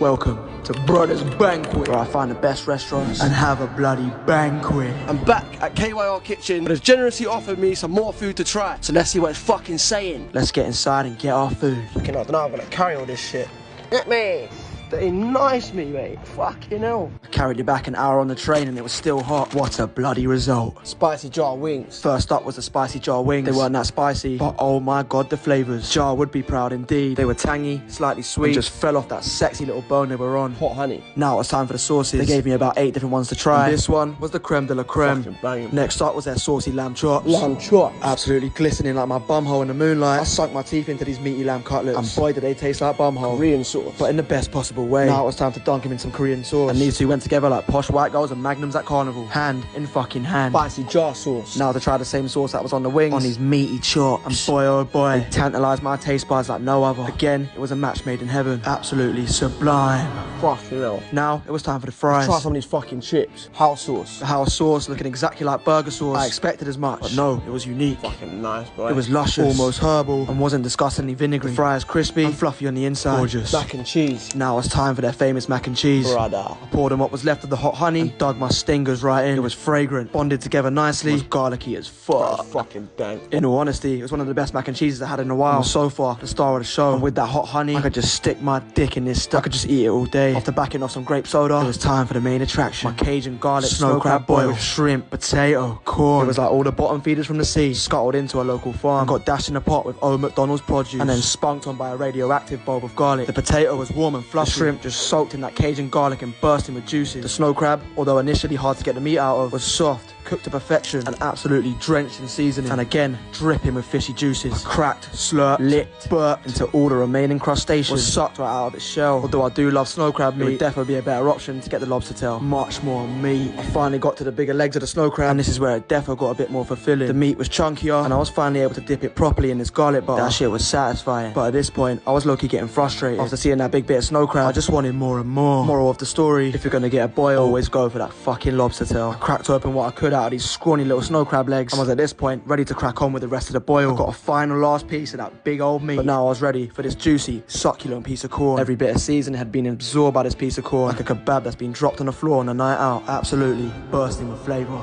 Welcome to Brothers Banquet, where I find the best restaurants and have a bloody banquet. I'm back at KYR Kitchen, but has generously offered me some more food to try. So let's see what it's fucking saying. Let's get inside and get our food. Fucking hell, I don't know how I'm gonna carry all this shit. Get me! That ain't nice me, mate. Fucking hell. I carried it back an hour on the train and it was still hot. What a bloody result. Spicy jar wings. First up was the spicy jar wings. They weren't that spicy, but oh my god, the flavours. Jar would be proud indeed. They were tangy, slightly sweet, and just fell off that sexy little bone they were on. Hot honey. Now it was time for the sauces. They gave me about 8 different ones to try. And this one was the creme de la creme. Fucking banging. Next up was their saucy lamb chops. Lamb chops. Absolutely glistening like my bumhole in the moonlight. I sunk my teeth into these meaty lamb cutlets. And boy, did they taste like bumhole. Korean sauce. But in the best possible way. Now it was time to dunk him in some Korean sauce. And these two went together like posh white girls and magnums at carnival. Hand in fucking hand. Spicy jar sauce. Now to try the same sauce that was on the wings, on these meaty chops. And boy oh boy, they tantalised my taste buds like no other. Again, it was a match made in heaven. Absolutely sublime. Fucking hell. Now it was time for the fries. Try some of these fucking chips. House sauce. The house sauce looking exactly like burger sauce. I expected as much, but no, it was unique. Fucking nice, boy. It was luscious, almost herbal, and wasn't disgustingly vinegary. The fries crispy and fluffy on the inside. Gorgeous. Mac and cheese. Now it's time for their famous mac and cheese. Brother. I poured on what was left of the hot honey and dug my stingers right in. It was fragrant, bonded together nicely, was garlicky as fuck. Fucking dank. In all honesty, it was one of the best mac and cheeses I had in a while. And so far, the star of the show. And with that hot honey, I could just stick my dick in this stuff. I could just eat it all day. After backing off some grape soda, it was time for the main attraction. My Cajun garlic snow crab boil with shrimp, potato, corn. It was like all the bottom feeders from the sea scuttled into a local farm and got dashed in a pot with old McDonald's produce and then spunked on by a radioactive bulb of garlic. The potato was warm and fluffy. The shrimp just soaked in that Cajun garlic and bursting with juices. The snow crab, although initially hard to get the meat out of, was soft, cooked to perfection, and absolutely drenched in seasoning, and again dripping with fishy juices. I cracked, slurped, licked, burped into all the remaining crustaceans. Was sucked right out of its shell. Although I do love snow crab meat, it would definitely be a better option to get the lobster tail. Much more meat. I finally got to the bigger legs of the snow crab, and this is where it definitely got a bit more fulfilling. The meat was chunkier, and I was finally able to dip it properly in this garlic butter. That shit was satisfying. But at this point, I was low-key getting frustrated. After seeing that big bit of snow crab, I just wanted more and more. Moral of the story, if you're gonna get a boil, always go for that fucking lobster tail. I cracked open what I could out of these scrawny little snow crab legs and was at this point ready to crack on with the rest of the boil. I got a final last piece of that big old meat, but now I was ready for this juicy, succulent piece of corn. Every bit of seasoning had been absorbed by this piece of corn, like a kebab that's been dropped on the floor on a night out. Absolutely bursting with flavour.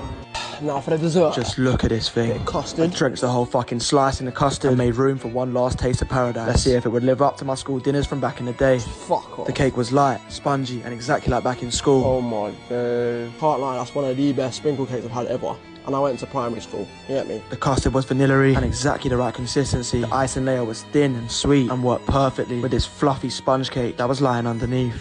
Now for the dessert. Just look at this thing. Custard. I drenched the whole fucking slice in the custard and made room for one last taste of paradise. Let's see if it would live up to my school dinners from back in the day. Fuck off. The cake was light, spongy, and exactly like back in school. Oh my god. Can't lie, that's one of the best sprinkle cakes I've had ever. And I went to primary school, you get me? The custard was vanilla-y and exactly the right consistency. The icing layer was thin and sweet and worked perfectly with this fluffy sponge cake that was lying underneath.